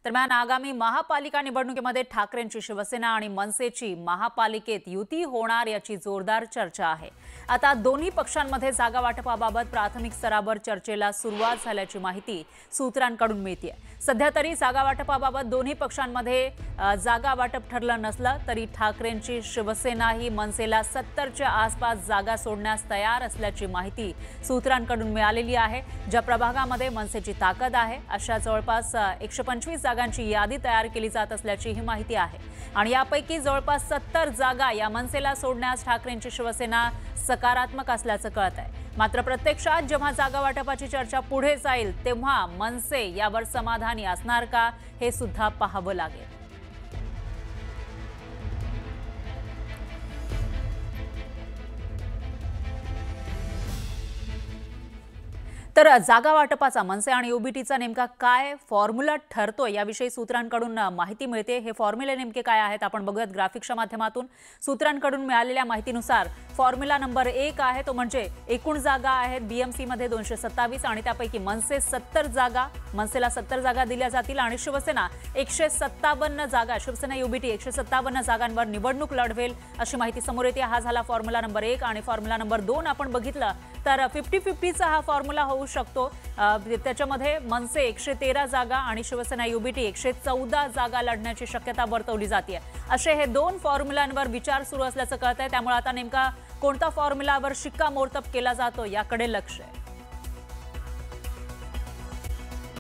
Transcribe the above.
दरम्यान आगामी महापालिका निवडणुकीमध्ये ठाकरेंची शिवसेना आणि मनसेची महापालिकेत युती होणार याची जोरदार चर्चा आहे। आता दोन्ही पक्षांमध्ये जागा वाटपाबाबत प्राथमिक स्तरावर चर्चेला सुरुवात झाल्याची माहिती सूत्रांकडून मिळते। सध्या तरी जागा वाटपाबाबत दोन्ही पक्षांमध्ये जागा वाटप ठरलं नसलं तरी ठाकरेंची शिवसेना ही मनसेला 70च्या आसपास जागा सोडण्यास तयार असल्याची माहिती सूत्रांकडून मिळालेली आहे। ज्या प्रभागामध्ये मनसेची ताकद आहे अशा जवळपास 125 जागांची यादी तयार केली जात असल्याची ही माहिती आहे आणि यापैकी जवळपास 70 जागा या मनसेला सोडण्यास ठाकरेंची शिवसेना सकारात्मक असल्याचं कळत आहे। मात्र प्रत्यक्षात जेव्हा जागा वाटपाची चर्चा पुढे जाईल तेव्हा मनसे यावर समाधानी असणार का हे सुद्धा पाहावं लागेल। तर जागा वाटपाचा मनसे आणि ओबीटीचा नेमका काय फॉर्म्युला ठरतोय याविषयी सूत्रांकडून माहिती मिळते। हे फॉर्म्युले नेमके काय आहेत आपण बघूयात ग्राफिक्सच्या माध्यमातून। सूत्रांकडून मिळालेल्या माहितीनुसार फॉर्म्युला नंबर 1 आहे तो म्हणजे एकूण जागा आहेत बीएमसी मध्ये 227 आणि त्यापैकी मनसे 70 जागा, मनसेला 70 जागा दिल्या जातील आणि शिवसेना 157 जागा, शिवसेना ओबीटी 157 जागांवर निवडणूक लढवेल अशी माहिती समोर येते। हा झाला फॉर्म्युला नंबर 1 आणि फॉर्म्युला नंबर 2 आपण बघितलं तर 50-50चा हा फॉर्म्युला होऊ शकतो। त्याच्यामध्ये मनसे 113 जागा आणि शिवसेना ओबीटी 114 जागा लढण्याची शक्यता वर्तवली जाते। असे हे दोन फॉर्म्युलांवर विचार सुरू असल्याचं कळतंय। त्यामुळे आता नेमका कोणता फॉर्म्युलावर शिक्कामोर्तब केला जातो याकडे लक्ष आहे।